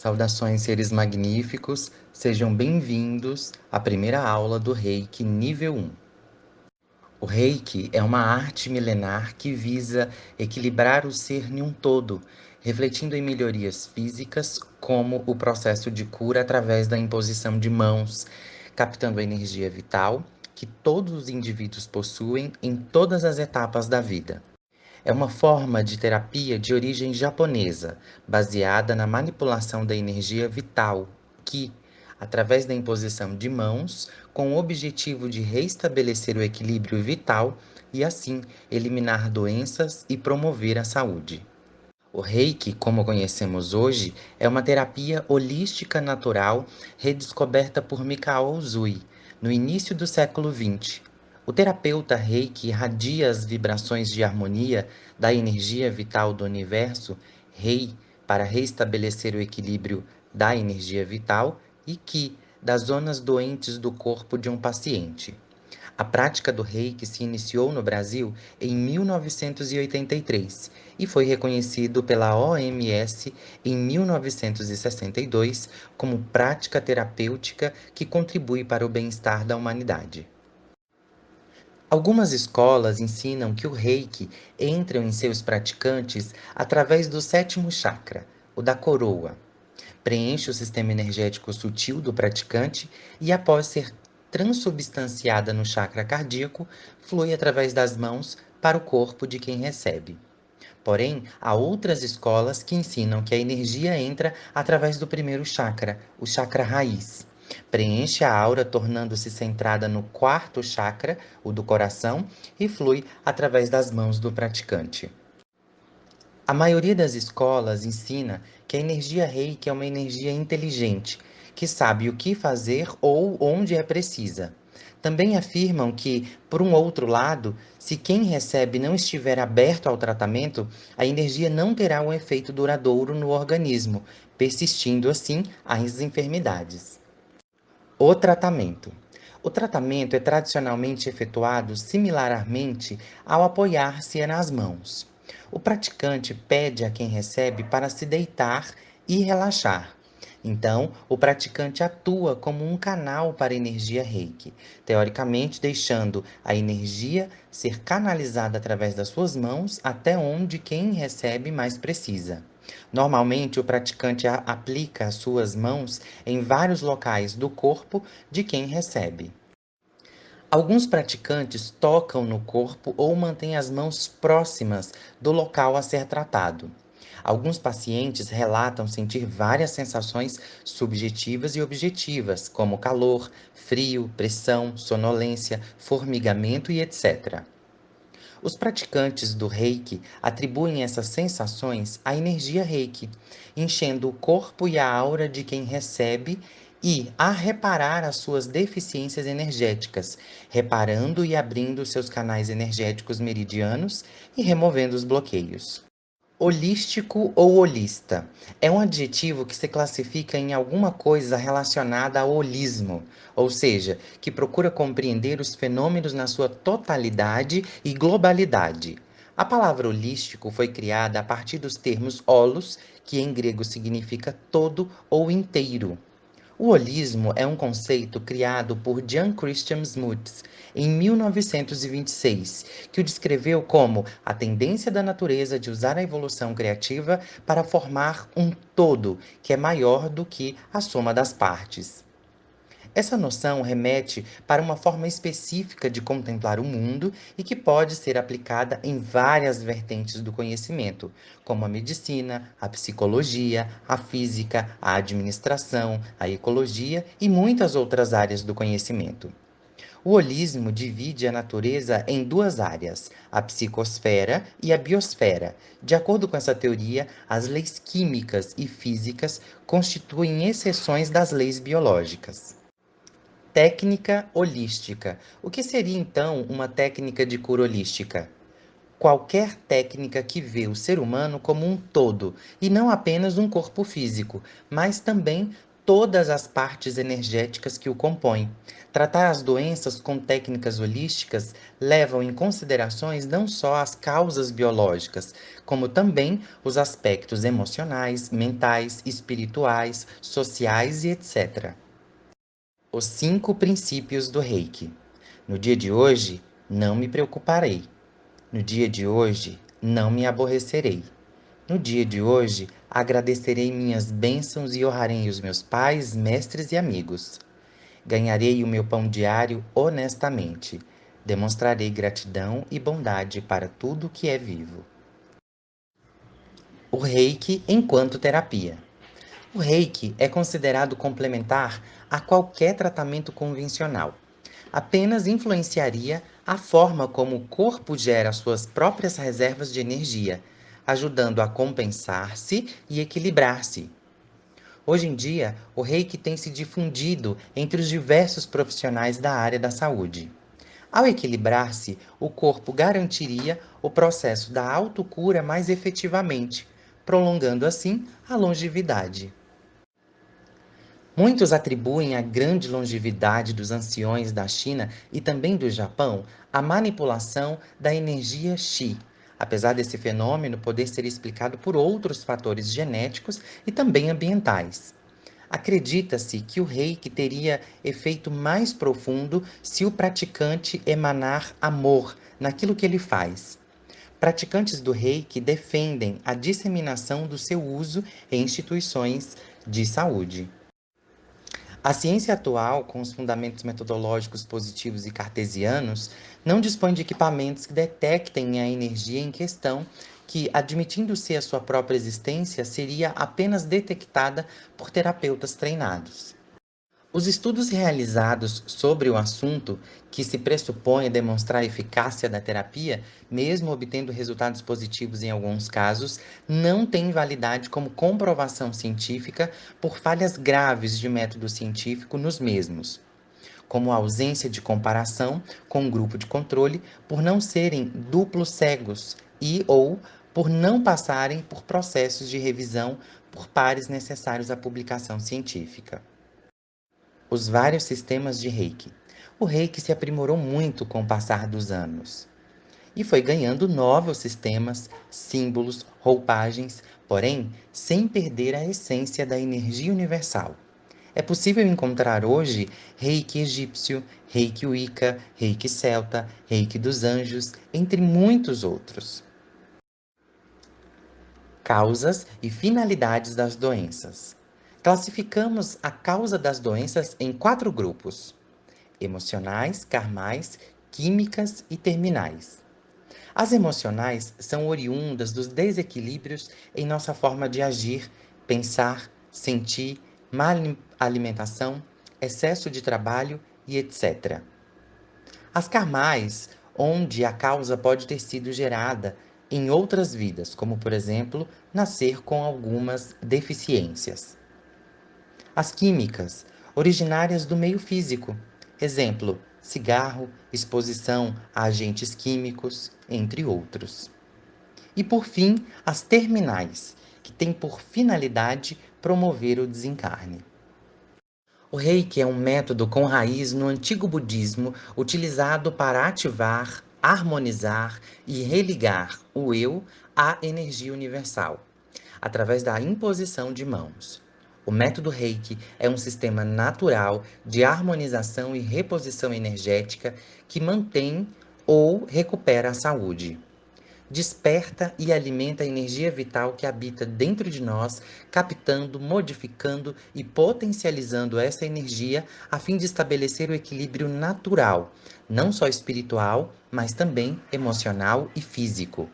Saudações, seres magníficos, sejam bem-vindos à primeira aula do Reiki nível 1. O Reiki é uma arte milenar que visa equilibrar o ser em um todo, refletindo em melhorias físicas, como o processo de cura através da imposição de mãos, captando a energia vital que todos os indivíduos possuem em todas as etapas da vida. É uma forma de terapia de origem japonesa, baseada na manipulação da energia vital, que, através da imposição de mãos, com o objetivo de restabelecer o equilíbrio vital e, assim, eliminar doenças e promover a saúde. O Reiki, como conhecemos hoje, é uma terapia holística natural redescoberta por Mikao Usui, no início do século XX. O terapeuta Reiki irradia as vibrações de harmonia da energia vital do universo, Rei, para restabelecer o equilíbrio da energia vital, e Ki, das zonas doentes do corpo de um paciente. A prática do Reiki se iniciou no Brasil em 1983 e foi reconhecido pela OMS em 1962 como prática terapêutica que contribui para o bem-estar da humanidade. Algumas escolas ensinam que o Reiki entra em seus praticantes através do sétimo chakra, o da coroa. Preenche o sistema energético sutil do praticante e, após ser transubstanciada no chakra cardíaco, flui através das mãos para o corpo de quem recebe. Porém, há outras escolas que ensinam que a energia entra através do primeiro chakra, o chakra raiz. Preenche a aura, tornando-se centrada no quarto chakra, o do coração, e flui através das mãos do praticante. A maioria das escolas ensina que a energia Reiki é uma energia inteligente, que sabe o que fazer ou onde é precisa. Também afirmam que, por um outro lado, se quem recebe não estiver aberto ao tratamento, a energia não terá um efeito duradouro no organismo, persistindo assim as enfermidades. O tratamento. O tratamento é tradicionalmente efetuado similarmente ao apoiar-se nas mãos. O praticante pede a quem recebe para se deitar e relaxar. Então, o praticante atua como um canal para a energia Reiki, teoricamente deixando a energia ser canalizada através das suas mãos até onde quem recebe mais precisa. Normalmente, o praticante aplica as suas mãos em vários locais do corpo de quem recebe. Alguns praticantes tocam no corpo ou mantêm as mãos próximas do local a ser tratado. Alguns pacientes relatam sentir várias sensações subjetivas e objetivas, como calor, frio, pressão, sonolência, formigamento e etc. Os praticantes do Reiki atribuem essas sensações à energia Reiki, enchendo o corpo e a aura de quem recebe e a reparar as suas deficiências energéticas, reparando e abrindo seus canais energéticos meridianos e removendo os bloqueios. Holístico ou holista é um adjetivo que se classifica em alguma coisa relacionada ao holismo, ou seja, que procura compreender os fenômenos na sua totalidade e globalidade. A palavra holístico foi criada a partir dos termos holos, que em grego significa todo ou inteiro. O holismo é um conceito criado por Jan Christian Smuts em 1926, que o descreveu como a tendência da natureza de usar a evolução criativa para formar um todo que é maior do que a soma das partes. Essa noção remete para uma forma específica de contemplar o mundo e que pode ser aplicada em várias vertentes do conhecimento, como a medicina, a psicologia, a física, a administração, a ecologia e muitas outras áreas do conhecimento. O holismo divide a natureza em duas áreas, a psicosfera e a biosfera. De acordo com essa teoria, as leis químicas e físicas constituem exceções das leis biológicas. Técnica holística. O que seria então uma técnica de cura holística? Qualquer técnica que vê o ser humano como um todo, e não apenas um corpo físico, mas também todas as partes energéticas que o compõem. Tratar as doenças com técnicas holísticas levam em considerações não só as causas biológicas, como também os aspectos emocionais, mentais, espirituais, sociais e etc. Os 5 princípios do Reiki. No dia de hoje, não me preocuparei. No dia de hoje, não me aborrecerei. No dia de hoje, agradecerei minhas bênçãos e honrarei os meus pais, mestres e amigos. Ganharei o meu pão diário honestamente. Demonstrarei gratidão e bondade para tudo que é vivo. O Reiki enquanto terapia. O Reiki é considerado complementar a qualquer tratamento convencional. Apenas influenciaria a forma como o corpo gera suas próprias reservas de energia, ajudando a compensar-se e equilibrar-se. Hoje em dia, o Reiki tem se difundido entre os diversos profissionais da área da saúde. Ao equilibrar-se, o corpo garantiria o processo da autocura mais efetivamente, prolongando assim a longevidade. Muitos atribuem a grande longevidade dos anciões da China e também do Japão à manipulação da energia Qi, apesar desse fenômeno poder ser explicado por outros fatores genéticos e também ambientais. Acredita-se que o Reiki teria efeito mais profundo se o praticante emanar amor naquilo que ele faz. Praticantes do Reiki defendem a disseminação do seu uso em instituições de saúde. A ciência atual, com os fundamentos metodológicos positivos e cartesianos, não dispõe de equipamentos que detectem a energia em questão, que, admitindo-se a sua própria existência, seria apenas detectada por terapeutas treinados. Os estudos realizados sobre o assunto, que se pressupõe demonstrar a eficácia da terapia, mesmo obtendo resultados positivos em alguns casos, não têm validade como comprovação científica por falhas graves de método científico nos mesmos, como a ausência de comparação com um grupo de controle por não serem duplos cegos e ou por não passarem por processos de revisão por pares necessários à publicação científica. Os vários sistemas de Reiki. O Reiki se aprimorou muito com o passar dos anos e foi ganhando novos sistemas, símbolos, roupagens, porém sem perder a essência da energia universal. É possível encontrar hoje Reiki egípcio, Reiki Wicca, Reiki celta, Reiki dos anjos, entre muitos outros. Causas e finalidades das doenças. Classificamos a causa das doenças em 4 grupos: emocionais, karmais, químicas e terminais. As emocionais são oriundas dos desequilíbrios em nossa forma de agir, pensar, sentir, má alimentação, excesso de trabalho e etc. As karmais, onde a causa pode ter sido gerada em outras vidas, como por exemplo, nascer com algumas deficiências. As químicas, originárias do meio físico, exemplo, cigarro, exposição a agentes químicos, entre outros. E por fim, as terminais, que têm por finalidade promover o desencarne. O Reiki é um método com raiz no antigo budismo utilizado para ativar, harmonizar e religar o eu à energia universal, através da imposição de mãos. O método Reiki é um sistema natural de harmonização e reposição energética que mantém ou recupera a saúde. Desperta e alimenta a energia vital que habita dentro de nós, captando, modificando e potencializando essa energia a fim de estabelecer o equilíbrio natural, não só espiritual, mas também emocional e físico.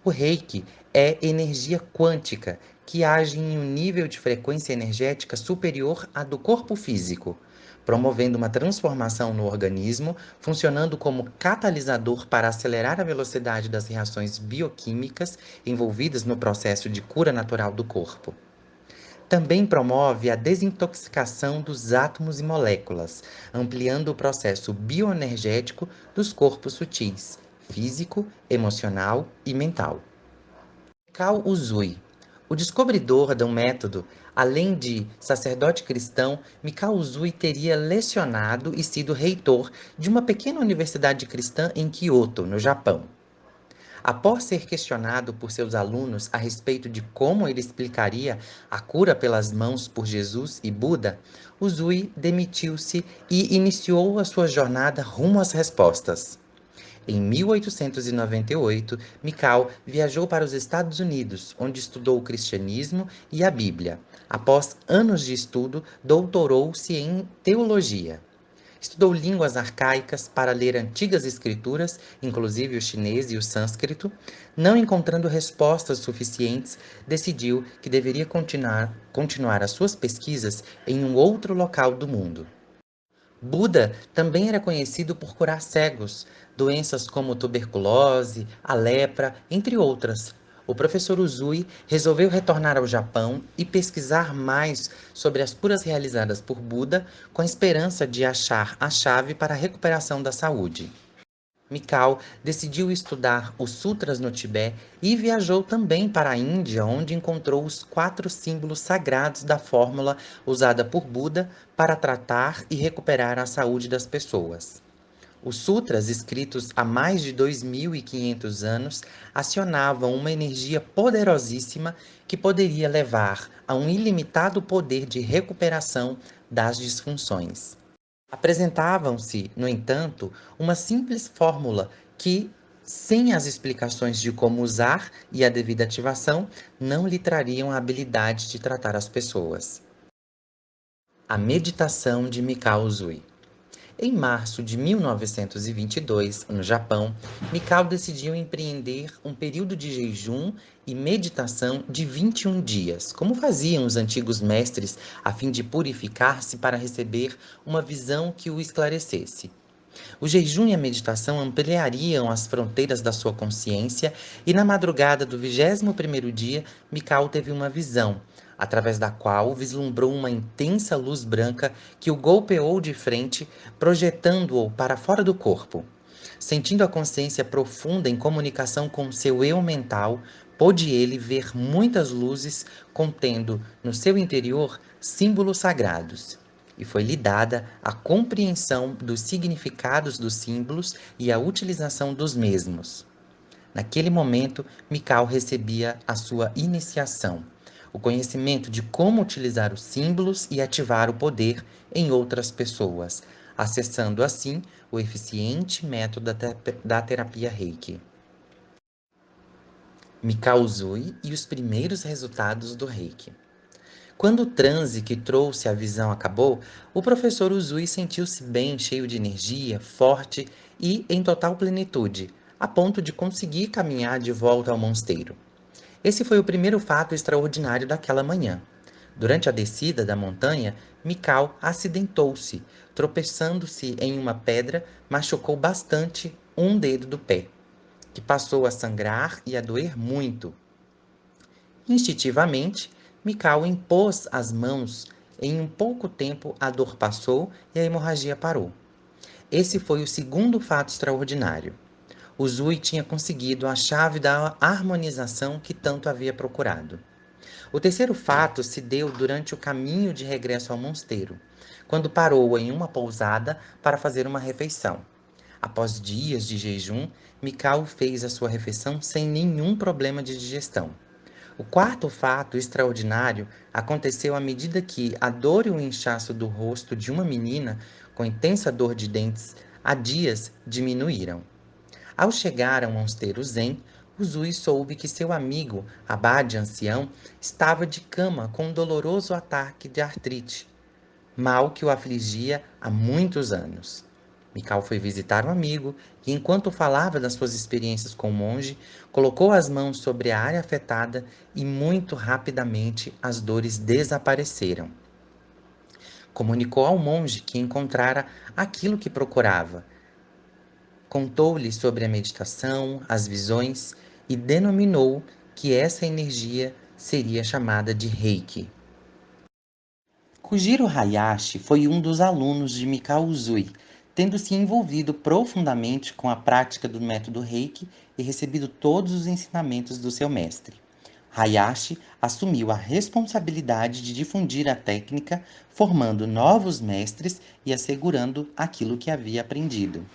O Reiki é energia quântica que age em um nível de frequência energética superior à do corpo físico, promovendo uma transformação no organismo, funcionando como catalisador para acelerar a velocidade das reações bioquímicas envolvidas no processo de cura natural do corpo. Também promove a desintoxicação dos átomos e moléculas, ampliando o processo bioenergético dos corpos sutis, físico, emocional e mental. Kao Uzui. O descobridor do método, além de sacerdote cristão, Mikao Usui teria lecionado e sido reitor de uma pequena universidade cristã em Kyoto, no Japão. Após ser questionado por seus alunos a respeito de como ele explicaria a cura pelas mãos por Jesus e Buda, Usui demitiu-se e iniciou a sua jornada rumo às respostas. Em 1898, Mikao viajou para os Estados Unidos, onde estudou o cristianismo e a Bíblia. Após anos de estudo, doutorou-se em teologia. Estudou línguas arcaicas para ler antigas escrituras, inclusive o chinês e o sânscrito. Não encontrando respostas suficientes, decidiu que deveria continuar as suas pesquisas em um outro local do mundo. Buda também era conhecido por curar cegos, doenças como tuberculose, a lepra, entre outras. O professor Uzui resolveu retornar ao Japão e pesquisar mais sobre as curas realizadas por Buda, com a esperança de achar a chave para a recuperação da saúde. Mikao decidiu estudar os sutras no Tibete e viajou também para a Índia, onde encontrou os 4 símbolos sagrados da fórmula usada por Buda para tratar e recuperar a saúde das pessoas. Os sutras, escritos há mais de 2.500 anos, acionavam uma energia poderosíssima que poderia levar a um ilimitado poder de recuperação das disfunções. Apresentavam-se, no entanto, uma simples fórmula que, sem as explicações de como usar e a devida ativação, não lhe trariam a habilidade de tratar as pessoas. A meditação de Mikao Usui. Em março de 1922, no Japão, Mikao decidiu empreender um período de jejum e meditação de 21 dias, como faziam os antigos mestres, a fim de purificar-se para receber uma visão que o esclarecesse. O jejum e a meditação ampliariam as fronteiras da sua consciência e na madrugada do 21º dia, Mikao teve uma visão, através da qual vislumbrou uma intensa luz branca que o golpeou de frente, projetando-o para fora do corpo. Sentindo a consciência profunda em comunicação com seu eu mental, pôde ele ver muitas luzes contendo no seu interior símbolos sagrados e foi-lhe dada a compreensão dos significados dos símbolos e a utilização dos mesmos. Naquele momento, Mikao recebia a sua iniciação, o conhecimento de como utilizar os símbolos e ativar o poder em outras pessoas, acessando assim o eficiente método da terapia Reiki. Mikao Usui e os primeiros resultados do Reiki. Quando o transe que trouxe a visão acabou, o professor Uzui sentiu-se bem, cheio de energia, forte e em total plenitude, a ponto de conseguir caminhar de volta ao mosteiro. Esse foi o primeiro fato extraordinário daquela manhã. Durante a descida da montanha, Mikao acidentou-se, tropeçando-se em uma pedra, machucou bastante um dedo do pé, que passou a sangrar e a doer muito. Instintivamente, Mikao impôs as mãos. Em um pouco tempo, a dor passou e a hemorragia parou. Esse foi o segundo fato extraordinário. Uzui tinha conseguido a chave da harmonização que tanto havia procurado. O terceiro fato se deu durante o caminho de regresso ao mosteiro, quando parou em uma pousada para fazer uma refeição. Após dias de jejum, Mikao fez a sua refeição sem nenhum problema de digestão. O quarto fato extraordinário aconteceu à medida que a dor e o inchaço do rosto de uma menina com intensa dor de dentes há dias diminuíram. Ao chegar ao mosteiro Zen, Uzui soube que seu amigo, abade ancião, estava de cama com um doloroso ataque de artrite, mal que o afligia há muitos anos. Mikao foi visitar o amigo e, enquanto falava das suas experiências com o monge, colocou as mãos sobre a área afetada e muito rapidamente as dores desapareceram. Comunicou ao monge que encontrara aquilo que procurava. Contou-lhe sobre a meditação, as visões e denominou que essa energia seria chamada de Reiki. Kujiro Hayashi foi um dos alunos de Mikao Usui, tendo se envolvido profundamente com a prática do método Reiki e recebido todos os ensinamentos do seu mestre. Hayashi assumiu a responsabilidade de difundir a técnica, formando novos mestres e assegurando aquilo que havia aprendido.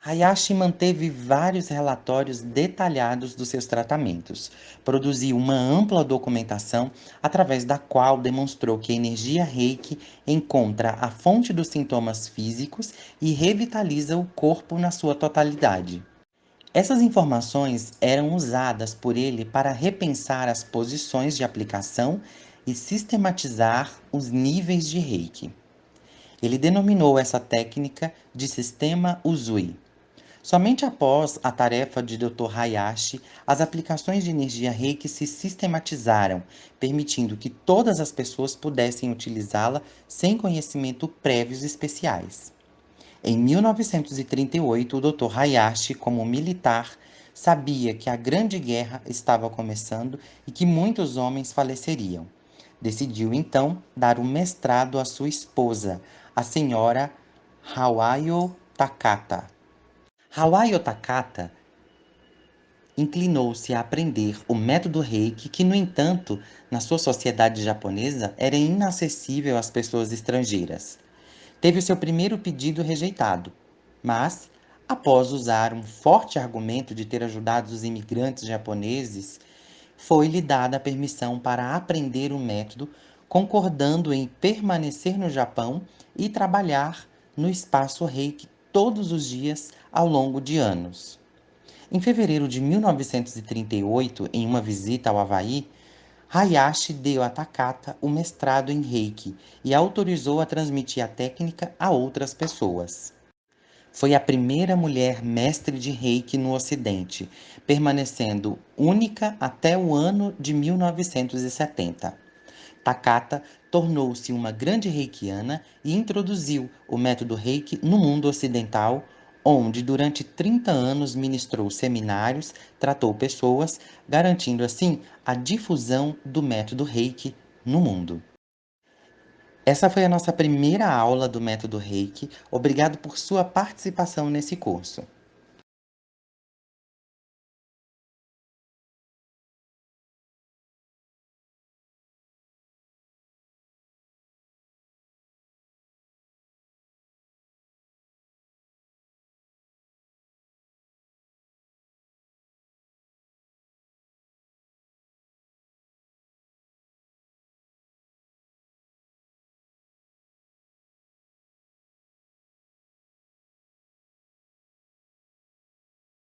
Hayashi manteve vários relatórios detalhados dos seus tratamentos. Produziu uma ampla documentação através da qual demonstrou que a energia Reiki encontra a fonte dos sintomas físicos e revitaliza o corpo na sua totalidade. Essas informações eram usadas por ele para repensar as posições de aplicação e sistematizar os níveis de Reiki. Ele denominou essa técnica de sistema Usui. Somente após a tarefa de Dr. Hayashi, as aplicações de energia Reiki se sistematizaram, permitindo que todas as pessoas pudessem utilizá-la sem conhecimento prévios especiais. Em 1938, o Dr. Hayashi, como militar, sabia que a Grande Guerra estava começando e que muitos homens faleceriam. Decidiu então dar um mestrado à sua esposa, a senhora Hawayo Takata. Hawayo Takata inclinou-se a aprender o método Reiki, que, no entanto, na sua sociedade japonesa, era inacessível às pessoas estrangeiras. Teve o seu primeiro pedido rejeitado, mas, após usar um forte argumento de ter ajudado os imigrantes japoneses, foi-lhe dada a permissão para aprender o método, concordando em permanecer no Japão e trabalhar no espaço Reiki todos os dias ao longo de anos. Em fevereiro de 1938, em uma visita ao Havaí, Hayashi deu a Takata o mestrado em Reiki e autorizou a transmitir a técnica a outras pessoas. Foi a primeira mulher mestre de Reiki no Ocidente, permanecendo única até o ano de 1970. Takata tornou-se uma grande reikiana e introduziu o método Reiki no mundo ocidental, onde durante 30 anos ministrou seminários, tratou pessoas, garantindo assim a difusão do método Reiki no mundo. Essa foi a nossa primeira aula do método Reiki. Obrigado por sua participação nesse curso.